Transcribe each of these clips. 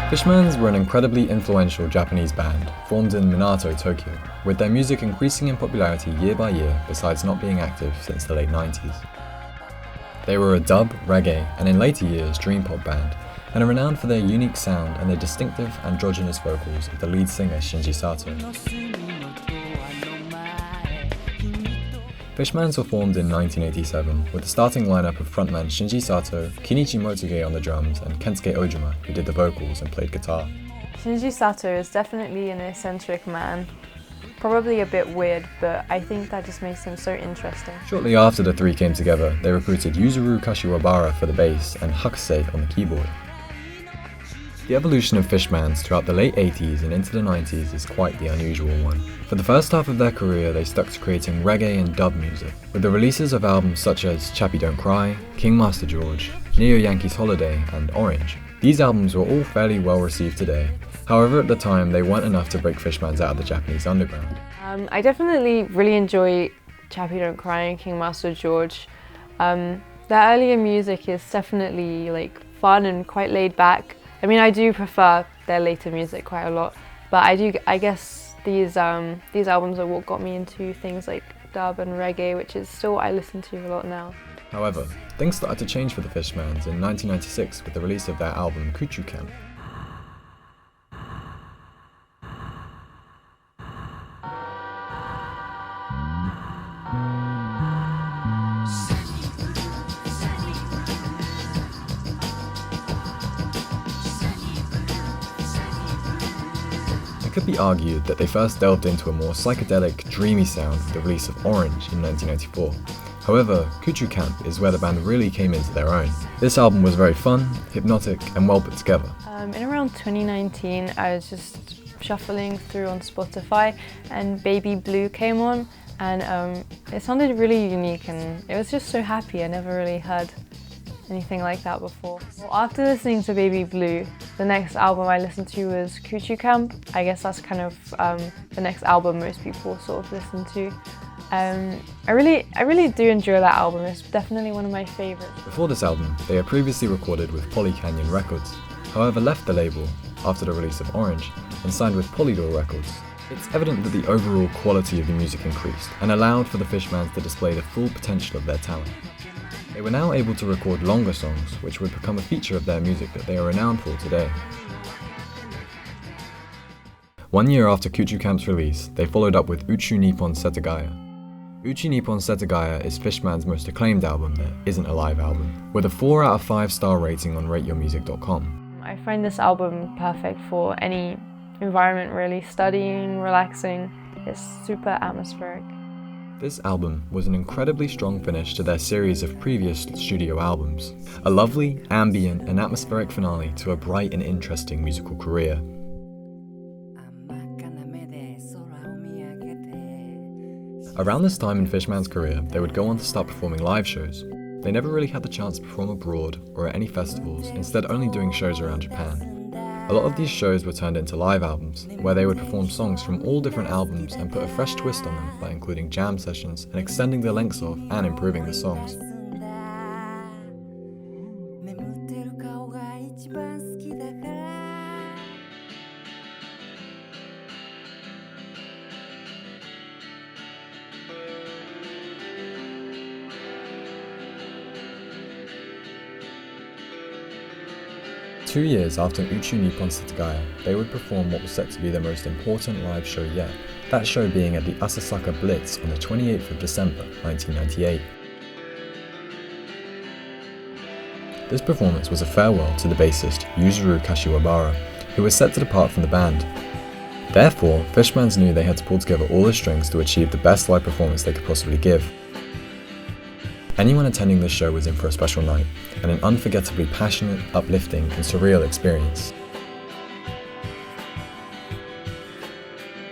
Fishmans were an incredibly influential Japanese band, formed in Minato, Tokyo, with their music increasing in popularity year by year besides not being active since the late 90s. They were a dub, reggae, and in later years dream pop band, and are renowned for their unique sound and the distinctive androgynous vocals of the lead singer Shinji Sato. Fishmans were formed in 1987 with the starting lineup of frontman Shinji Sato, kin-ichi on the drums, and Kensuke Ojima, who did the vocals and played guitar. Shinji Sato is definitely an eccentric man. Probably a bit weird, but I think that just makes him so interesting. Shortly after the three came together, they recruited Yuzuru Kashiwabara for the bass and Hakusei on the keyboard. The evolution of Fishmans throughout the late 80s and into the 90s is quite the unusual one. For the first half of their career, they stuck to creating reggae and dub music, with the releases of albums such as Chappie Don't Cry, King Master George, Neo Yankees Holiday, and Orange. These albums were all fairly well received today. However, at the time, they weren't enough to break Fishmans out of the Japanese underground. I definitely really enjoy Chappie Don't Cry and King Master George. Their earlier music is definitely fun and quite laid back. I mean, I do prefer their later music quite a lot, but I guess these albums are what got me into things like dub and reggae, which is still what I listen to a lot now. However, things started to change for the Fishmans in 1996 with the release of their album Kuchu Camp. It could be argued that they first delved into a more psychedelic, dreamy sound with the release of Orange in 1994. However, Kuchu Camp is where the band really came into their own. This album was very fun, hypnotic, and well put together. In around 2019, I was just shuffling through on Spotify and Baby Blue came on, and it sounded really unique and it was just so happy. I never really heard anything like that before. Well, after listening to Baby Blue, the next album I listened to was Kuchu Camp. I guess that's kind of the next album most people sort of listen to. I really do enjoy that album. It's definitely one of my favourites. Before this album, they had previously recorded with Poly Canyon Records, however left the label after the release of Orange and signed with Polydor Records. It's evident that the overall quality of the music increased and allowed for the Fishmans to display the full potential of their talent. They were now able to record longer songs, which would become a feature of their music that they are renowned for today. 1 year after Kuchu Camp's release, they followed up with Uchu Nippon Setagaya. Uchi Nippon Setagaya is Fishman's most acclaimed album that isn't a live album, with a 4 out of 5 star rating on rateyourmusic.com. I find this album perfect for any environment really, studying, relaxing. It's super atmospheric. This album was an incredibly strong finish to their series of previous studio albums, a lovely, ambient and atmospheric finale to a bright and interesting musical career. Around this time in Fishman's career, they would go on to start performing live shows. They never really had the chance to perform abroad or at any festivals, instead only doing shows around Japan. A lot of these shows were turned into live albums, where they would perform songs from all different albums and put a fresh twist on them by including jam sessions and extending the lengths of and improving the songs. Two years after Uchu Nippon Setagaya, they would perform what was set to be their most important live show yet, that show being at the Asasaka Blitz on the 28th of December 1998. This performance was a farewell to the bassist Yuzuru Kashiwabara, who was set to depart from the band. Therefore, Fishmans knew they had to pull together all their strings to achieve the best live performance they could possibly give. Anyone attending this show was in for a special night, and an unforgettably passionate, uplifting, and surreal experience.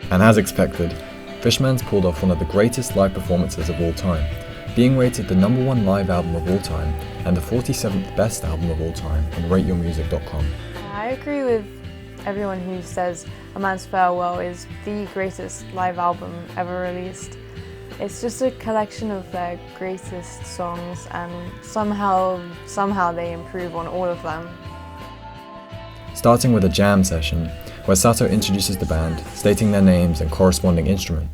And as expected, Fishmans pulled off one of the greatest live performances of all time, being rated the #1 live album of all time and the 47th best album of all time on rateyourmusic.com. I agree with everyone who says A Man's Farewell is the greatest live album ever released. It's just a collection of their greatest songs, and somehow they improve on all of them. starting with a jam session where Sato introduces the band, stating their names and corresponding instrument.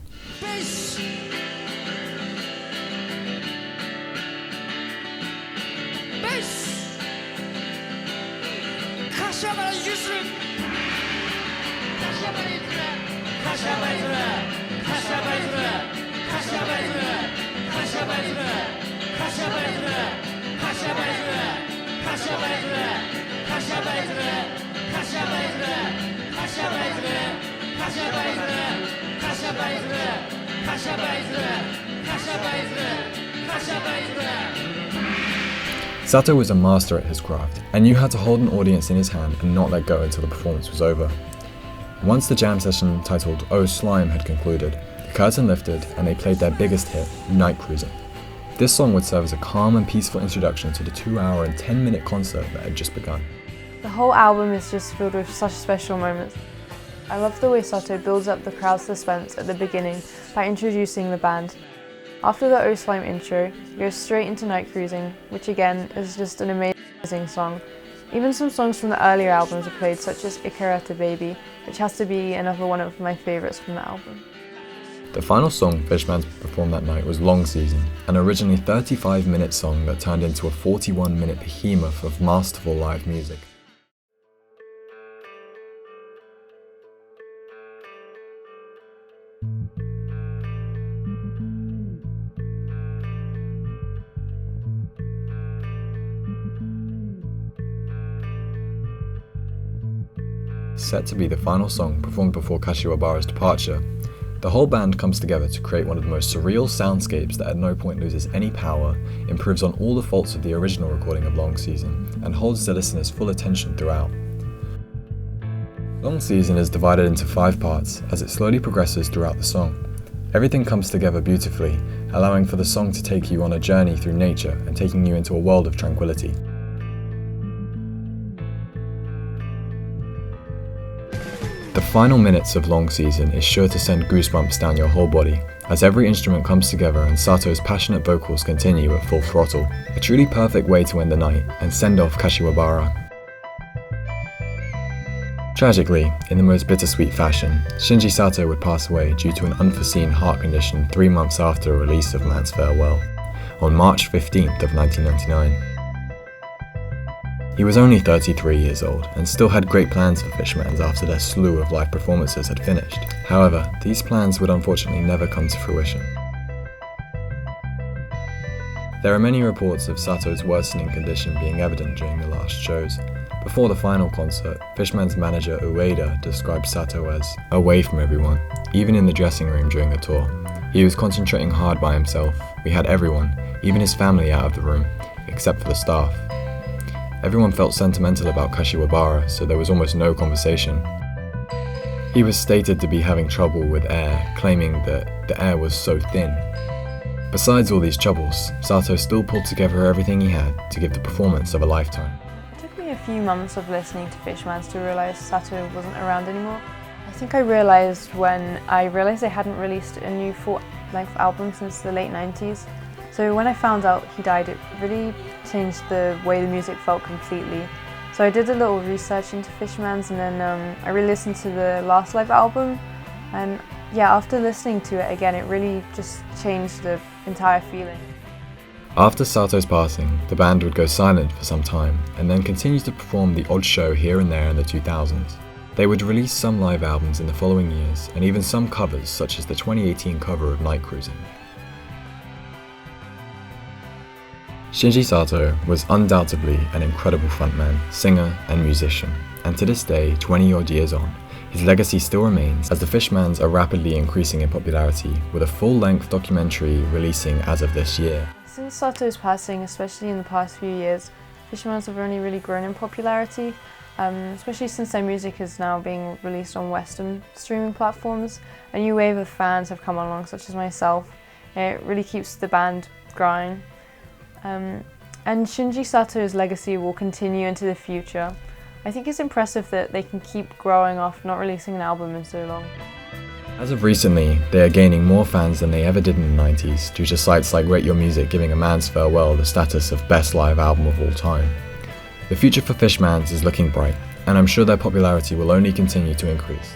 Sato was a master at his craft and knew how to hold an audience in his hand and not let go until the performance was over. Once the jam session titled Oh Slime had concluded, the curtain lifted and they played their biggest hit, Nightcruising. This song would serve as a calm and peaceful introduction to the 2-hour and 10-minute concert that had just begun. The whole album is just filled with such special moments. I love the way Sato builds up the crowd's suspense at the beginning by introducing the band. After the Oh Slime intro, he goes straight into Nightcruising, which again is just an amazing song. Even some songs from the earlier albums are played, such as Ikarata Baby, which has to be another one of my favourites from the album. The final song Fishmans performed that night was Long Season, an originally 35-minute song that turned into a 41-minute behemoth of masterful live music. Set to be the final song performed before Kashiwabara's departure, the whole band comes together to create one of the most surreal soundscapes that at no point loses any power, improves on all the faults of the original recording of Long Season, and holds the listener's full attention throughout. Long Season is divided into 5 parts as it slowly progresses throughout the song. Everything comes together beautifully, allowing for the song to take you on a journey through nature and taking you into a world of tranquility. The final minutes of Long Season is sure to send goosebumps down your whole body, as every instrument comes together and Sato's passionate vocals continue at full throttle, a truly perfect way to end the night and send off Kashiwabara. Tragically, in the most bittersweet fashion, Shinji Sato would pass away due to an unforeseen heart condition 3 months after the release of Man's Farewell, on March 15th of 1999. He was only 33 years old and still had great plans for Fishmans after their slew of live performances had finished. However, these plans would unfortunately never come to fruition. There are many reports of Sato's worsening condition being evident during the last shows. Before the final concert, Fishman's manager Ueda described Sato as away from everyone, even in the dressing room during the tour. He was concentrating hard by himself. We had everyone, even his family, out of the room, except for the staff. Everyone felt sentimental about Kashiwabara, so there was almost no conversation. He was stated to be having trouble with air, claiming that the air was so thin. Besides all these troubles, Sato still pulled together everything he had to give the performance of a lifetime. It took me a few months of listening to Fishmans to realise Sato wasn't around anymore. I think I realised when I realised they hadn't released a new full-length album since the late 90s. So when I found out he died, it really changed the way the music felt completely. So I did a little research into Fishmans, and then I re-listened to the last live album, and yeah, after listening to it again, it really just changed the entire feeling. After Sato's passing, the band would go silent for some time and then continue to perform the odd show here and there in the 2000s. They would release some live albums in the following years, and even some covers such as the 2018 cover of Nightcruising. Shinji Sato was undoubtedly an incredible frontman, singer and musician, and to this day, 20-odd years on, his legacy still remains as the Fishmans are rapidly increasing in popularity, with a full-length documentary releasing as of this year. Since Sato's passing, especially in the past few years, Fishmans have only really grown in popularity, especially since their music is now being released on Western streaming platforms. A new wave of fans have come along, such as myself. It really keeps the band growing. And Shinji Sato's legacy will continue into the future. I think it's impressive that they can keep growing after not releasing an album in so long. As of recently, they are gaining more fans than they ever did in the 90s due to sites like Rate Your Music giving A Man's Farewell the status of best live album of all time. The future for Fishmans is looking bright, and I'm sure their popularity will only continue to increase.